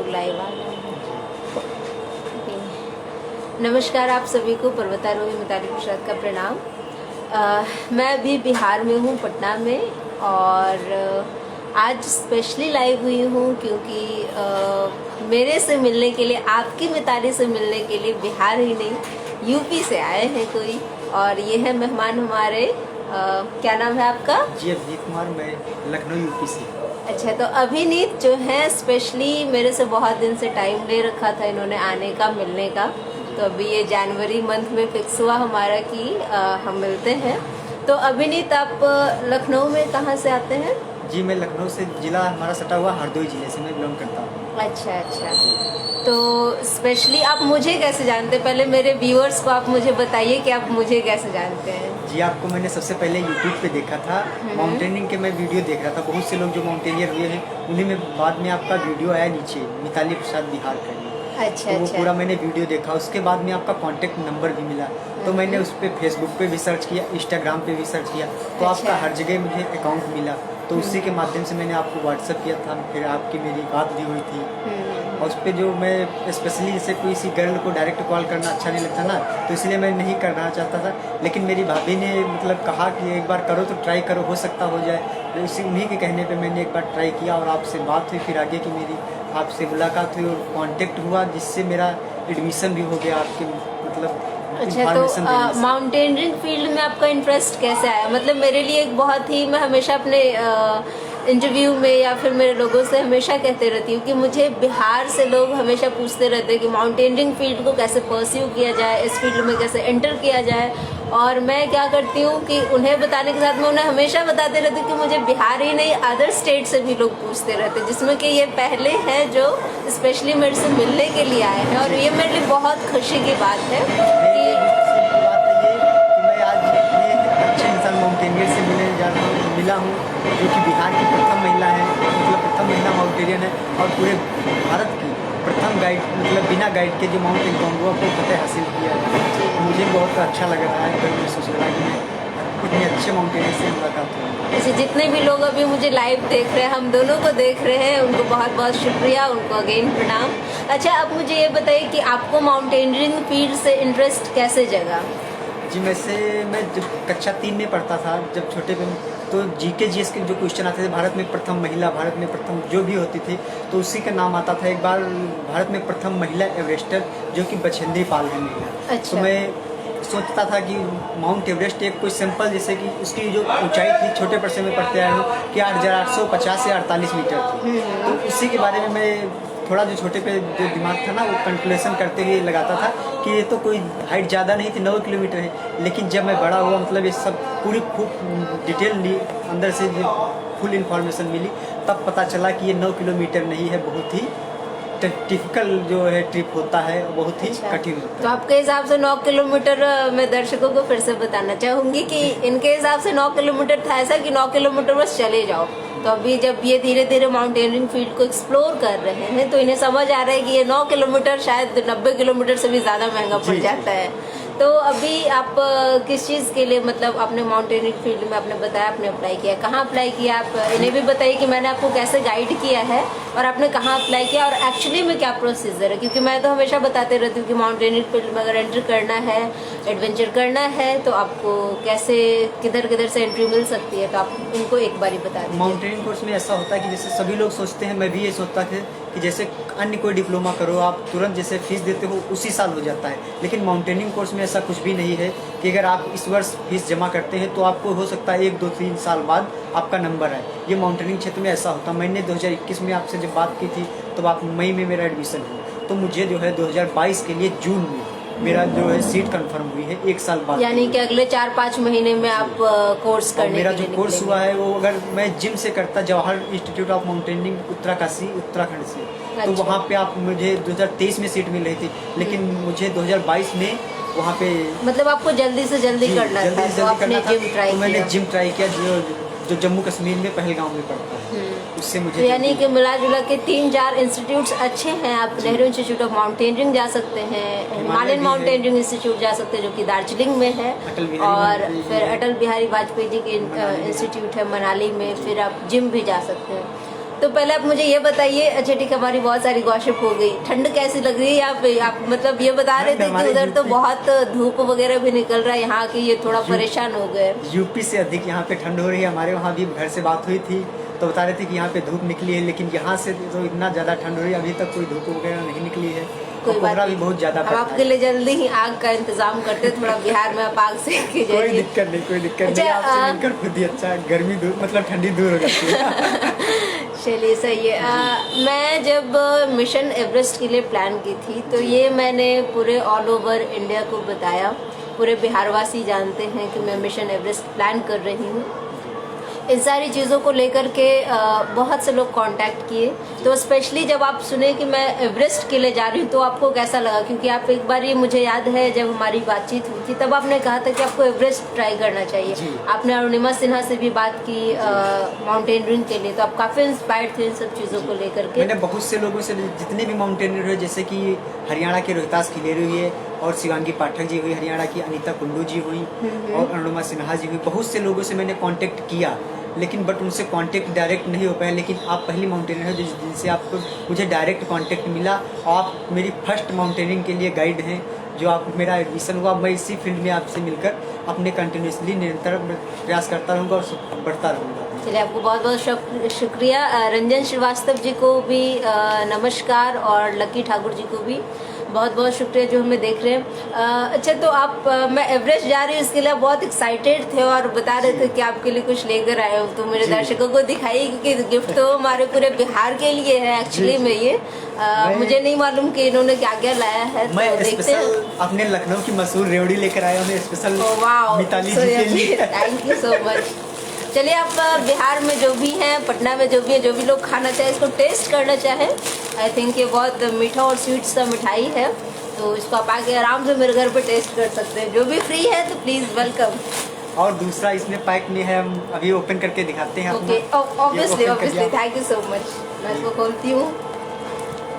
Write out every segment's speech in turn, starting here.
लोग लाइव आ रहे हैं। नमस्कार आप सभी को, पर्वतारोही मिताली प्रसाद का प्रणाम। मैं अभी बिहार में हूँ, पटना में, और आज स्पेशली लाइव हुई हूँ क्योंकि मेरे से मिलने के लिए, आपकी मिताली से मिलने के लिए बिहार ही नहीं यूपी से आए हैं कोई, और ये है मेहमान हमारे। क्या नाम है आपका? जी अभिनीत कुमार, मैं लखनऊ यूपी से। अच्छा, तो अभिनीत जो है स्पेशली मेरे से बहुत दिन से टाइम ले रखा था इन्होंने आने का, मिलने का। तो अभी ये जनवरी मंथ में फिक्स हुआ हमारा कि हम मिलते हैं। तो अभिनीत, आप लखनऊ में कहाँ से आते हैं? जी मैं लखनऊ से, जिला हमारा सटा हुआ हरदोई जिले से मैं बिलोंग करता हूँ। अच्छा अच्छा, तो स्पेशली आप मुझे कैसे जानते हैं? पहले मेरे व्यूअर्स को आप मुझे बताइए कि आप मुझे कैसे जानते हैं। जी आपको मैंने सबसे पहले यूट्यूब पे देखा था, माउंटेनिंग के मैं वीडियो देख रहा था। बहुत से लोग जो माउंटेनियर हुए हैं उन्हीं में बाद में आपका वीडियो आया नीचे, मिताली प्रसाद बिहार का। अच्छा तो वो अच्छा, पूरा मैंने वीडियो देखा। उसके बाद में आपका कांटेक्ट नंबर भी मिला, तो मैंने उस पर फेसबुक पे भी सर्च किया, इंस्टाग्राम पे भी सर्च किया, तो आपका हर जगह मुझे अकाउंट मिला। तो उसी के माध्यम से मैंने आपको व्हाट्सअप किया था, फिर आपकी मेरी बात भी हुई थी। और उस पर जो मैं स्पेशली जैसे कोई सी गर्ल को डायरेक्ट कॉल करना अच्छा नहीं लगता ना, तो इसलिए मैं नहीं करना चाहता था। लेकिन मेरी भाभी ने मतलब कहा कि एक बार करो तो ट्राई करो, हो सकता हो जाए। तो इसी उन्हीं के कहने पे मैंने एक बार ट्राई किया और आपसे बात हुई। फिर आगे की मेरी आपसे मुलाकात हुई और कांटेक्ट हुआ, जिससे मेरा एडमिशन भी हो गया आपके मतलब। अच्छा, तो माउंटेनियरिंग फील्ड में आपका इंटरेस्ट कैसे आया? मतलब मेरे लिए एक बहुत ही, मैं हमेशा अपने इंटरव्यू में या फिर मेरे लोगों से हमेशा कहते रहती हूँ कि मुझे बिहार से लोग हमेशा पूछते रहते हैं कि माउंटेनियरिंग फील्ड को कैसे परस्यू किया जाए, इस फील्ड में कैसे एंटर किया जाए। और मैं क्या करती हूँ कि उन्हें बताने के साथ मैं उन्हें हमेशा बताते रहती हूँ कि मुझे बिहार ही नहीं, अदर स्टेट से भी लोग पूछते रहते हैं, जिसमें कि ये पहले है जो स्पेशली मेरे से मिलने के लिए आए हैं। और ये मेरे लिए बहुत खुशी की बात है कि मैं आज इतने अच्छे इंसान माउंटेनियर से मिला हूँ, जो कि बिहार की प्रथम महिला है, मतलब प्रथम महिला माउंटेनियर है, और पूरे भारत की प्रथम गाइड, मतलब बिना गाइड के जो माउंट इंकॉन्गुआ को फतेह हासिल किया है। मुझे बहुत अच्छा लग रहा है, कल महसूस हो रहा है कि मैं इतने अच्छे माउंटेनियर से मुलाकात हुई। जैसे जितने भी लोग अभी मुझे लाइव देख रहे हैं, हम दोनों को देख रहे हैं, उनको बहुत बहुत शुक्रिया, उनको अगेन प्रणाम। अच्छा, अब मुझे ये बताइए कि आपको माउंटेनियरिंग फील्ड से इंटरेस्ट कैसे जगा? जी मैं जब कक्षा 3 में पढ़ता था, जब छोटे पे, तो जीके जीएस के जो क्वेश्चन आते थे, भारत में प्रथम महिला, भारत में प्रथम जो भी होती थी, तो उसी का नाम आता था। एक बार भारत में प्रथम महिला एवरेस्टर जो कि बछेंद्री पाल है महिला। अच्छा। तो मैं सोचता था कि माउंट एवरेस्ट एक कोई सिंपल, जैसे कि उसकी जो ऊंचाई थी, छोटे परसे में पढ़ते आए हूँ कि 8,850 से 48 मीटर थी। तो उसी के बारे में मैं थोड़ा, जो छोटे पे जो दिमाग था ना, वो कैलकुलेशन करते हुए लगाता था कि ये तो कोई हाइट ज़्यादा नहीं थी, 9 किलोमीटर है। लेकिन जब मैं बड़ा हुआ, मतलब ये सब पूरी खूब डिटेल ली, अंदर से फुल इन्फॉर्मेशन मिली, तब पता चला कि ये 9 किलोमीटर नहीं है, बहुत ही टिपिकल जो है ट्रिप होता है, बहुत ही कठिन होता है। तो आपके हिसाब से 9 किलोमीटर, मैं दर्शकों को फिर से बताना चाहूंगी कि इनके हिसाब से 9 किलोमीटर था ऐसा कि 9 किलोमीटर बस चले जाओ। तो अभी जब ये धीरे धीरे माउंटेनियरिंग फील्ड को एक्सप्लोर कर रहे हैं, तो इन्हें समझ आ रहा है कि ये 9 किलोमीटर शायद 90 किलोमीटर से भी ज़्यादा महंगा पड़ जाता है। तो अभी आप किस चीज़ के लिए, मतलब अपने माउंटेनियरिंग फील्ड में आपने बताया आपने अप्लाई किया, कहाँ अप्लाई किया? आप इन्हें भी बताइए कि मैंने आपको कैसे गाइड किया है और आपने कहाँ अप्लाई किया और एक्चुअली में क्या प्रोसीजर है। क्योंकि मैं तो हमेशा बताते रहती हूँ कि माउंटेनियरिंग फील्ड में अगर एंटर करना है, एडवेंचर करना है, तो आपको कैसे, किधर से एंट्री मिल सकती है, तो आप उनको एक बार ही बता दीजिए। माउंटेनियरिंग कोर्स में ऐसा होता है कि जैसे सभी लोग सोचते हैं, मैं भी ये सोचता था कि जैसे अन्य कोई डिप्लोमा करो, आप तुरंत जैसे फीस देते हो उसी साल हो जाता है। लेकिन माउंटेनियरिंग कोर्स में ऐसा कुछ भी नहीं है कि अगर आप इस वर्ष फीस जमा करते हैं तो आपको हो सकता है 1, 2, 3 साल बाद आपका नंबर आए। ये माउंटेनियरिंग क्षेत्र में ऐसा होता है। मैंने 2021 में आपसे जब बात की थी, तो आप मई में मेरा एडमिशन हुआ, तो मुझे जो है 2022 के लिए जून में मेरा जो है सीट कंफर्म हुई है, 1 साल बाद। यानी कि अगले 4-5 महीने में आप कोर्स करने मेरा जो कोर्स हुआ है वो, अगर मैं जिम से करता, Jawahar institute of mountaineering Uttarkashi, Uttarakhand से, तो वहाँ पे आप, मुझे 2023 में सीट मिल रही थी, लेकिन मुझे 2022 में वहाँ पे, मतलब आपको जल्दी से जल्दी करना था, तो आपने जिम ट्राई किया। मैंने जिम ट्राई किया, जो जम्मू कश्मीर में पहलगांव में पड़ता है, उससे मुझे, यानी कि मिला जुला के 3-4 इंस्टीट्यूट्स अच्छे हैं। आप नेहरू इंस्टीट्यूट ऑफ माउंटेनियरिंग जा सकते हैं, हिमालयन माउंटेनियरिंग इंस्टीट्यूट जा सकते हैं जो कि दार्जिलिंग में है, और फिर अटल बिहारी वाजपेयी जी के इंस्टीट्यूट है मनाली में, फिर आप जिम भी जा सकते हैं। तो पहले आप मुझे ये बताइए, अच्छा ठीक है, हमारी बहुत सारी गॉसिप हो गई, ठंड कैसी लग रही है यहाँ पे? आप मतलब ये बता रहे थे कि उधर तो बहुत धूप वगैरह भी निकल रहा है, यहाँ के ये थोड़ा परेशान हो गए। यूपी से अधिक यहाँ पे ठंड हो रही है। हमारे वहाँ भी घर से बात हुई थी तो बता रहे थे कि यहाँ पे धूप निकली है, लेकिन यहाँ से तो इतना ज़्यादा ठंड हो रही है, अभी तक कोई धूप वगैरह नहीं निकली है। कोई बात कोहरा भी नहीं, बहुत ज़्यादा हम पड़ता आपके है। लिए जल्दी ही आग का इंतजाम करते हैं, थोड़ा बिहार में आप आग सेक के कोई जाइए। दिक्कत नहीं, कोई दिक्कत अच्छा, नहीं, आपसे मिलकर खुद ही अच्छा, गर्मी दूर मतलब ठंडी दूर हो जाती है। चलिए सही है। मैं जब मिशन एवरेस्ट के लिए प्लान की थी तो ये मैंने पूरे ऑल ओवर इंडिया को बताया, पूरे बिहारवासी जानते हैं कि मैं मिशन एवरेस्ट प्लान कर रही हूँ। इन सारी चीज़ों को लेकर के बहुत से लोग कांटेक्ट किए, तो स्पेशली जब आप सुने कि मैं एवरेस्ट के लिए जा रही हूँ तो आपको कैसा लगा? क्योंकि आप एक बार, ये मुझे याद है जब हमारी बातचीत हुई थी तब आपने कहा था कि आपको एवरेस्ट ट्राई करना चाहिए। आपने अरुणिमा सिन्हा से भी बात की माउंटेनियरिंग के लिए, तो आप काफ़ी इंस्पायर्ड थे इन सब चीज़ों को लेकर के। मैंने बहुत से लोगों से, जितने भी माउंटेनियर हुए, जैसे कि हरियाणा के रोहतास खिलेरी हुई है और शिवांगी पाठक जी हुई, हरियाणा की अनीता कुंडू जी हुई और अरुणिमा सिन्हा जी हुई, बहुत से लोगों से मैंने कांटेक्ट किया, लेकिन बट उनसे कांटेक्ट डायरेक्ट नहीं हो पाया। लेकिन आप पहली माउंटेनियर हो जिनसे आपको मुझे डायरेक्ट कांटेक्ट मिला। आप मेरी फर्स्ट माउंटेनियरिंग के लिए गाइड हैं, जो आप मेरा एडमिशन हुआ, मैं इसी फील्ड में आपसे मिलकर अपने कंटिन्यूसली निरंतर प्रयास करता रहूँगा और बढ़ता रहूँगा। चलिए, आपको बहुत बहुत शुक्रिया। रंजन श्रीवास्तव जी को भी नमस्कार, और लकी ठाकुर जी को भी बहुत बहुत शुक्रिया जो हमें देख रहे हैं। अच्छा, तो आप मैं एवरेस्ट जा रही हूँ इसके लिए बहुत एक्साइटेड थे और बता रहे थे कि आपके लिए कुछ लेकर आए हो, तो मेरे दर्शकों को दिखाइए, क्योंकि गिफ्ट तो हमारे पूरे बिहार के लिए है एक्चुअली में ये। मुझे नहीं मालूम कि इन्होंने क्या क्या लाया है, तो मैं देखते हैं। अपने लखनऊ की मशहूर रेवड़ी लेकर आया हूँ स्पेशल मिताली जी के लिए। Thank you so much. चलिए, आप बिहार में जो भी हैं, पटना में जो भी है, जो भी लोग खाना चाहे, इसको टेस्ट करना चाहें, आई थिंक ये बहुत मीठा और स्वीट सा मिठाई है, तो इसको आप आके आराम से मेरे घर पे टेस्ट कर सकते हैं। जो भी फ्री है तो प्लीज़ वेलकम। और दूसरा इसमें पैक में है, हम अभी ओपन करके दिखाते हैं। Okay, obviously obviously, thank you so much. मैं इसको खोलती हूँ।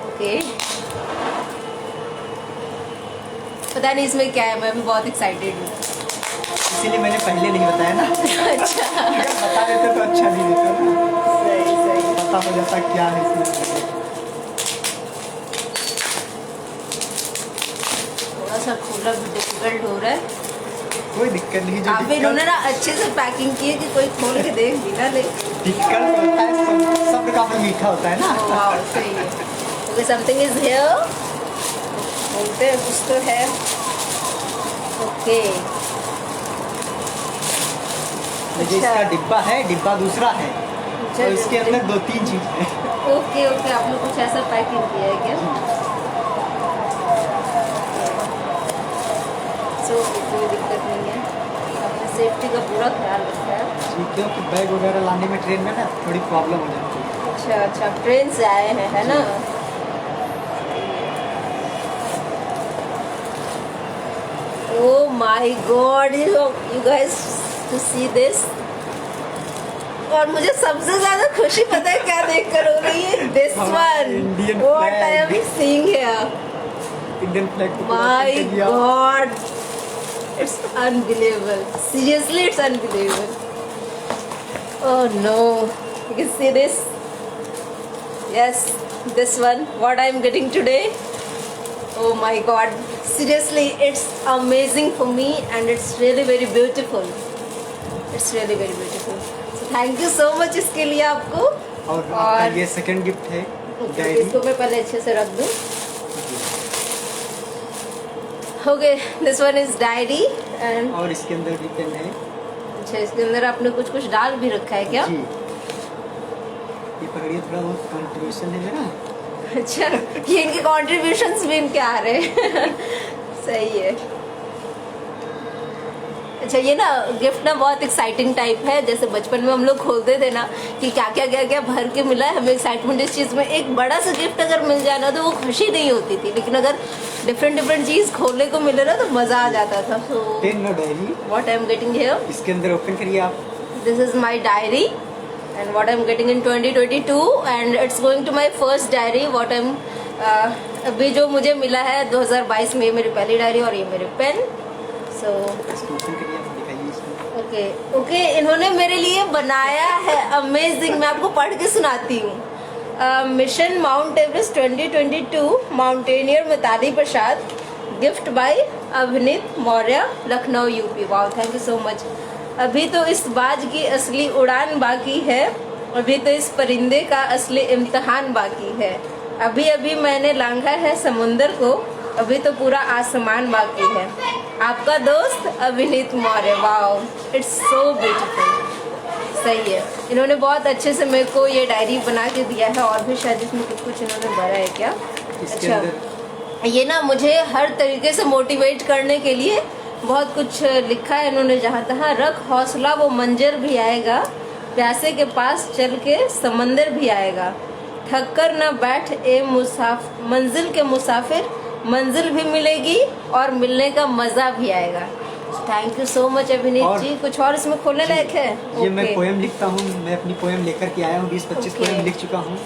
ओके, पता नहीं इसमें क्या है, मैं भी बहुत एक्साइटेड हूँ। इसीलिए मैंने पहले नहीं बताया ना। अच्छा, अगर बता देते तो अच्छा नहीं रहता ना। सही सही। पता हो जाता क्या है इसमें। थोड़ा सा खोलना भी डिफिकल्ट हो रहा है। कोई दिक्कत नहीं, जो काफी इन्होंने ना अच्छे से पैकिंग की है कि कोई खोल के देख भी ना ले। डिफिकल्ट होता है, सब का मीठा होता है ना। वाह, सही है। ओके, समथिंग इज हियर, बोलते हैं कुछ तो है। ओके, जो इसका डिब्बा है, डिब्बा दूसरा है, अच्छा, और इसके अंदर 2-3 चीज है। ओके ओके, आपने कुछ ऐसा पैकिंग किया है क्या? सो कोई दिक्कत नहीं है, आपने सेफ्टी का पूरा ख्याल रखा है। जी, क्योंकि बैग वगैरह लाने में ट्रेन में ना थोड़ी प्रॉब्लम हो जाती है। अच्छा अच्छा, आप ट्रेन से आए हैं, है ना? Oh my God, you guys to see this। और मुझे सबसे ज्यादा खुशी पता है क्या देखकर हो रही है? This one, Indian what I am flag। seeing here। Indian flag को My God, it's unbelievable। Seriously, it's unbelievable। Oh no, you can see this। Yes, this one, what I am getting today। Oh my God, seriously, it's amazing for me and it's really very beautiful। It's really very beautiful। So thank you so much इसके लिए आपको। और आपका ये second gift है, diary. इसको मैं पहले अच्छे से रख दूँ। Okay, this one is diary and और इसके अंदर भी पेन है। अच्छा, इसके अंदर आपने कुछ कुछ डाल भी रखा है क्या? जी, ये पकड़िए, थोड़ा बहुत कंट्रीब्यूशन है मेरा। अच्छा, ये इनके कॉन्ट्रीब्यूशंस भी इनके आ रहे हैं। सही है। अच्छा, ये ना गिफ्ट ना बहुत एक्साइटिंग टाइप है, जैसे बचपन में हम लोग खोलते थे ना कि क्या क्या क्या क्या भर के मिला है, हमें एक्साइटमेंट इस चीज़ में। एक बड़ा सा गिफ्ट अगर मिल जाए ना तो वो खुशी नहीं होती थी, लेकिन अगर डिफरेंट चीज़ खोलने को मिले ना तो मज़ा आ जाता था। सो पेन और diary, what I am getting here, इसके अंदर ओपन करिए आप। This is my diary and what I'm getting in 2022 and it's going to my first diary। what I'm अभी जो मुझे मिला है 2022 में, मेरी पहली डायरी और ये मेरे पेन। सो इसको ओपन करिए, आप दिखाइए इसको। ओके ओके, इन्होंने मेरे लिए बनाया है, अमेजिंग। मैं आपको पढ़ के सुनाती हूँ। Mission mount Everest 2022 mountaineer Mitali Prasad, gift by Abhineet Maurya, Lucknow UP. Wow, thank you so much. अभी तो इस बाज की असली उड़ान बाकी है, अभी तो इस परिंदे का असली इम्तिहान बाकी है, अभी अभी मैंने लांघा है समुंदर को, अभी तो पूरा आसमान बाकी है। आपका दोस्त अभिनीत Maurya. Wow, it's so beautiful. सही है, इन्होंने बहुत अच्छे से मेरे को ये डायरी बना के दिया है, और भी शायद इसमें कुछ इन्होंने भरा है क्या? अच्छा, ये ना मुझे हर तरीके से मोटिवेट करने के लिए बहुत कुछ लिखा है इन्होंने। जहाँ तहाँ रख हौसला, वो मंजर भी आएगा, प्यासे के पास चल के समंदर भी आएगा, थक कर न बैठ ए मंजिल के मुसाफिर, मंजिल भी मिलेगी और मिलने का मजा भी आएगा। थैंक यू सो मच अभिनीत जी। कुछ और इसमें खोलने लायक है? ये मैं पोएम लिखता हूँ, मैं अपनी पोएम लेकर के आया हूँ, 20-25 पोएम लिख चुका हूँ।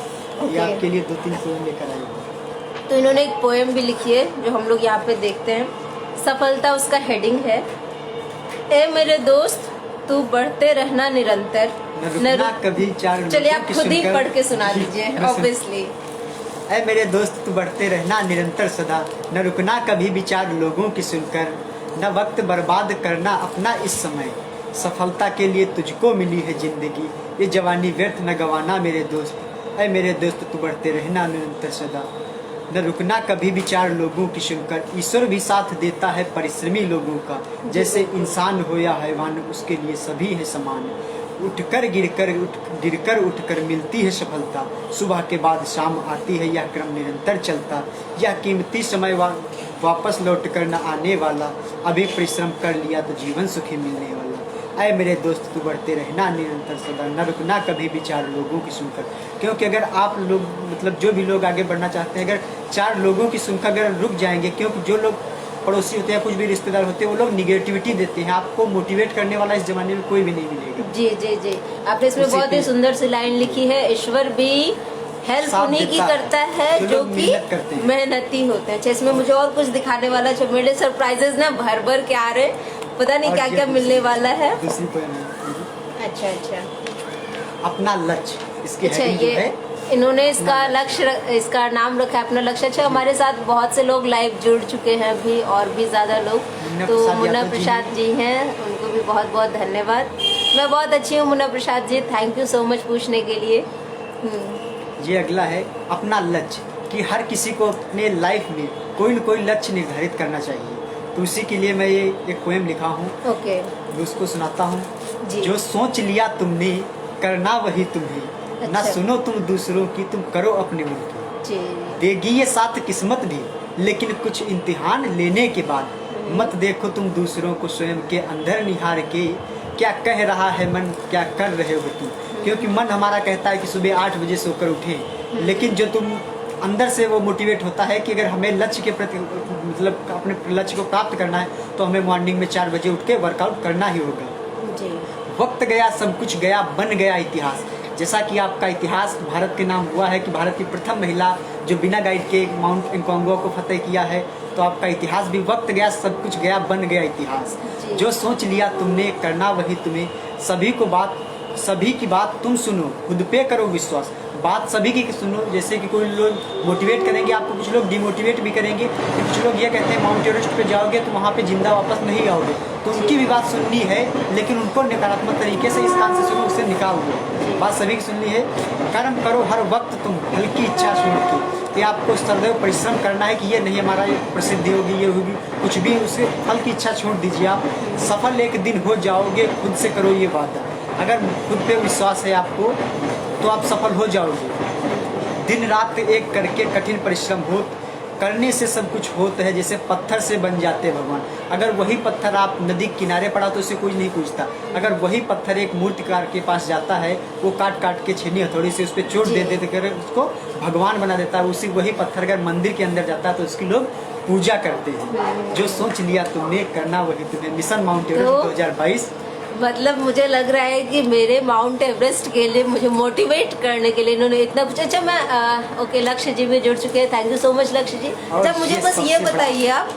ये आपके लिए 2-3 पोएम लेकर आया हूँ। तो इन्होंने एक पोएम भी लिखी है जो हम लोग यहाँ पे देखते हैं। सफलता उसका हेडिंग है, ए मेरे दोस्त तू बढ़ते रहना निरंतर, न कभी चार। चलिए आप खुद ही पढ़ के सुना दीजिए। ऑब्वियसली, ऐ मेरे दोस्त तू बढ़ते रहना निरंतर सदा, न रुकना कभी भी चार लोगों की सुनकर, न वक्त बर्बाद करना अपना इस समय, सफलता के लिए तुझको मिली है जिंदगी, ये जवानी व्यर्थ न गवाना मेरे दोस्त। ऐ मेरे दोस्त तू बढ़ते रहना निरंतर सदा, न रुकना कभी भी चार लोगों की सुनकर, ईश्वर भी साथ देता है परिश्रमी लोगों का, जैसे इंसान हो या हैवान उसके लिए सभी है समान, उठकर गिरकर उठकर मिलती है सफलता, सुबह के बाद शाम आती है यह क्रम निरंतर चलता, यह कीमती समय वापस लौट कर न आने वाला, अभी परिश्रम कर लिया तो जीवन सुखी मिलने वाला। ऐ मेरे दोस्त तू बढ़ते रहना निरंतर सदा, न रुकना कभी भी चार लोगों की सुनकर। क्योंकि अगर आप लोग मतलब जो भी लोग आगे बढ़ना चाहते हैं, अगर चार लोगों की सुनकर अगर रुक जाएंगे, क्योंकि जो लोग पड़ोसी होते हैं, कुछ भी रिश्तेदार होते हैं, वो लोग निगेटिविटी देते हैं, आपको मोटिवेट करने वाला इस जमाने में कोई भी नहीं मिलेगा। जी जी जी, आपने इसमें बहुत ही सुंदर सी लाइन लिखी है, ईश्वर भी हेल्प उन्हीं की करता है जो कि मेहनती होते हैं। अच्छा, इसमें मुझे और कुछ दिखाने वाला है, मेरे सरप्राइजेस ना भर भर के आ रहे, पता नहीं क्या क्या मिलने वाला है। दूसरी पोएम है। अच्छा अच्छा, अपना लक्ष्य, इसकी अच्छा, हेडिंग ये है इन्होंने इसका लक्ष्य, इसका नाम रखा है अपना लक्ष्य। अच्छा, हमारे साथ बहुत से लोग लाइव जुड़ चुके हैं अभी, और भी ज्यादा लोग, तो मुन्ना प्रसाद जी हैं, उनको भी बहुत बहुत धन्यवाद। मैं बहुत अच्छी हूँ Munna Prasad ji, thank you so much पूछने के लिए। ये अगला है अपना लक्ष्य, कि हर किसी को अपने लाइफ में कोई न कोई लक्ष्य निर्धारित करना चाहिए, तो उसी के लिए मैं ये एक पोएम लिखा हूँ। ओके, उसको सुनाता हूँ। जी। जो सोच लिया तुमने करना वही तुम्हें, अच्छा। ना सुनो तुम दूसरों की, तुम करो अपने मन की। जी। देगी ये साथ किस्मत भी, लेकिन कुछ इम्तिहान लेने के बाद, मत देखो तुम दूसरों को, स्वयं के अंदर निहार के, क्या कह रहा है मन, क्या कर रहे हो तुम। क्योंकि मन हमारा कहता है कि सुबह 8 बजे सोकर उठें, लेकिन जो तुम अंदर से वो मोटिवेट होता है कि अगर हमें लक्ष्य के प्रति मतलब अपने लक्ष्य को प्राप्त करना है, तो हमें मॉर्निंग में 4 बजे उठ के वर्कआउट करना ही होगा। जी। वक्त गया, सब कुछ गया, बन गया इतिहास। जैसा कि आपका इतिहास भारत के नाम हुआ है कि भारत की प्रथम महिला जो बिना गाइड के माउंट इंकॉन्गुआ को फतेह किया है, तो आपका इतिहास भी वक्त गया, सब कुछ गया, बन गया इतिहास। जो सोच लिया तुमने करना वही तुम्हें, सभी की बात तुम सुनो, खुद पे करो विश्वास। बात सभी की सुनो, जैसे कि कोई लोग मोटिवेट करेंगे आपको, कुछ लोग डिमोटिवेट भी करेंगे, कुछ लोग ये कहते हैं माउंट एवरेस्ट पे जाओगे तो वहाँ पे जिंदा वापस नहीं आओगे, तो उनकी भी बात सुननी है, लेकिन उनको नकारात्मक तरीके से इस कान से सुनो, उससे निकाल दो। बात सभी की सुननी है। कर्म करो हर वक्त तुम हल्की इच्छा छोड़ के, कि आपको सदैव परिश्रम करना है कि ये नहीं हमारा प्रसिद्धि होगी, ये होगी, कुछ भी उसे फल की इच्छा छोड़ दीजिए। आप सफल एक दिन हो जाओगे, खुद से करो ये वादा। अगर खुद पे विश्वास है आपको, तो आप सफल हो जाओगे। दिन रात एक करके कठिन परिश्रम हो, करने से सब कुछ होता है, जैसे पत्थर से बन जाते हैं भगवान। अगर वही पत्थर आप नदी किनारे पड़ा तो उसे कोई नहीं पूछता, अगर वही पत्थर एक मूर्तिकार के पास जाता है, वो काट काट के छेनी हथौड़ी से उस पर चोट दे देते कर उसको भगवान बना देता है। उसी वही पत्थर अगर मंदिर के अंदर जाता है तो उसकी लोग पूजा करते हैं। जो सोच लिया तुमने करना वही तुम्हें। Mission mount Everest 2022। मतलब मुझे लग रहा है कि मेरे माउंट एवरेस्ट के लिए मुझे मोटिवेट करने के लिए इन्होंने इतना कुछ। अच्छा, मैं ओके, लक्ष्य जी भी जुड़ चुके हैं, थैंक यू सो मच लक्ष्य जी। अच्छा, मुझे बस ये बताइए आप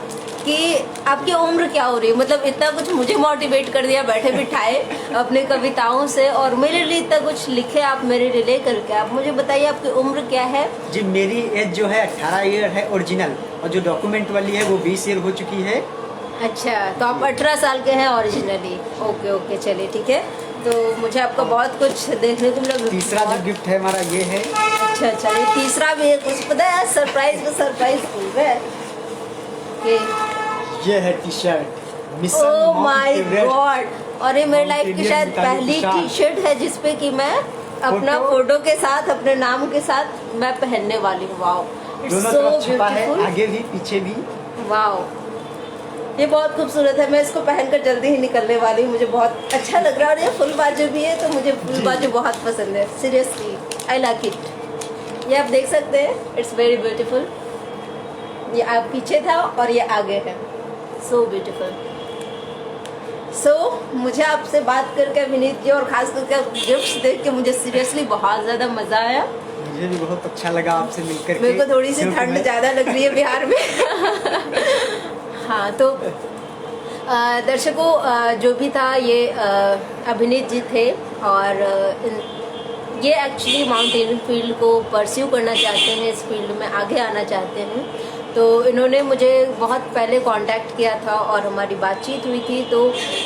कि कि आपकी उम्र क्या हो रही है, मतलब इतना कुछ मुझे मोटिवेट कर दिया बैठे बिठाए अपने कविताओं से, और मेरे लिए इतना कुछ लिखे आप मेरे लिए लेकर के। आप मुझे बताइए आपकी उम्र क्या है? जी मेरी एज जो है 18 ईयर है ओरिजिनल, और जो डॉक्यूमेंट वाली है वो 20 ईयर हो चुकी है। अच्छा, तो आप 18 साल के हैं ओरिजिनली। ओके ओके, चलिए ठीक है। तो मुझे आपका बहुत कुछ देखने को मिला। तीसरा जो गिफ्ट है हमारा ये है। अच्छा अच्छा, ये तीसरा भी है, कुछ पता है सरप्राइज में सरप्राइज खुल रहा है कि ये है T shirt mission oh my mount Everest. God, और ये मेरी लाइफ की शायद पहली टी शर्ट है जिसपे कि मैं अपना फोटो के साथ अपने नाम के साथ मैं पहनने वाली हूँ। वाओ, इट्स दोनों सो तरफ छुपा है, ब्यूटीफुल। आगे भी पीछे भी। वाओ, ये बहुत खूबसूरत है। मैं इसको पहनकर जल्दी ही निकलने वाली हूँ, मुझे बहुत अच्छा लग रहा है। और ये फुल बाजू भी है, तो मुझे फुल बाजू बहुत पसंद है। Seriously I like it. ये आप देख सकते हैं, इट्स वेरी ब्यूटीफुल। ये आप पीछे था और ये आगे है, सो ब्यूटीफुल। सो मुझे आपसे बात करके विनीत जी, और खास करके गिफ्ट्स देख के मुझे सीरियसली बहुत ज़्यादा मज़ा आया। मुझे भी बहुत अच्छा लगा आपसे मिलकर के। मेरे को थोड़ी सी क्योंकि ठंड मैं- ज़्यादा लग रही है बिहार में। हाँ, तो दर्शकों, जो भी था ये अभिनीत जी थे, और ये एक्चुअली माउंटेनियरिंग फील्ड को परस्यू करना चाहते हैं, इस फील्ड में आगे आना चाहते हैं। तो इन्होंने मुझे बहुत पहले कांटेक्ट किया था और हमारी बातचीत हुई थी। तो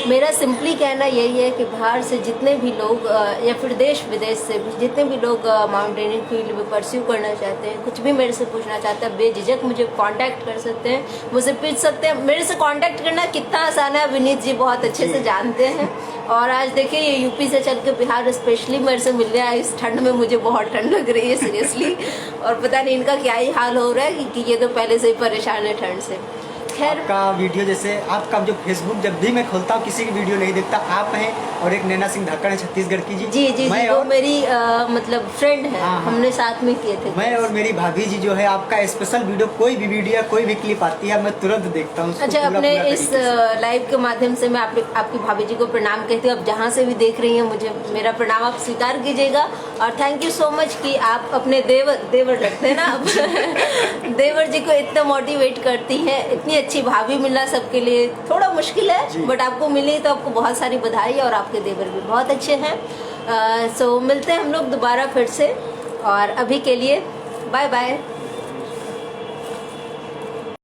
मेरा सिंपली कहना यही है कि बाहर से जितने भी लोग या फिर देश विदेश से भी जितने भी लोग माउंटेनियरिंग फील्ड में परस्यू करना चाहते हैं, कुछ भी मेरे से पूछना चाहते हैं, बेझिझक मुझे कांटेक्ट कर सकते हैं, मुझसे पूछ सकते हैं। मेरे से कांटेक्ट करना कितना आसान है विनीत जी बहुत अच्छे से जानते हैं। और आज देखिए ये यूपी से चल के बिहार स्पेशली मेरे से मिलने आए इस ठंड में। मुझे बहुत ठंड लग रही है सीरियसली, और पता नहीं इनका क्या ही हाल हो रहा है कि ये तो पहले से ही परेशान है ठंड से। खैर, आपका वीडियो जैसे आपका जो फेसबुक जब भी मैं खोलता हूँ किसी की वीडियो नहीं देखता, आप हैं और एक नैना सिंह धाकड़ है छत्तीसगढ़ की। जी जी जी मैं जी, वो और मेरी मतलब फ्रेंड है। हाँ, हाँ। हमने साथ में किए थे। मैं और मेरी भाभी जी जो है आपका स्पेशल वीडियो, कोई भी वीडियो कोई भी क्लिप आती है मैं तुरंत देखता हूँ उसको अच्छा, पूरा अपने पूरा इस तरीके से। लाइव के माध्यम से मैं आपकी भाभी जी को प्रणाम कहती हूँ। आप जहाँ से भी देख रही हैं, मुझे मेरा प्रणाम आप स्वीकार कीजिएगा। और थैंक यू सो मच कि आप अपने देवर लगते हैं ना आप देवर जी को इतना मोटिवेट करती हैं। इतनी अच्छी भाभी मिलना सबके लिए थोड़ा मुश्किल है, बट आपको मिली तो आपको बहुत सारी बधाई। और आपके देवर भी बहुत अच्छे हैं। सो मिलते हैं हम लोग दोबारा फिर से, और अभी के लिए बाय बाय।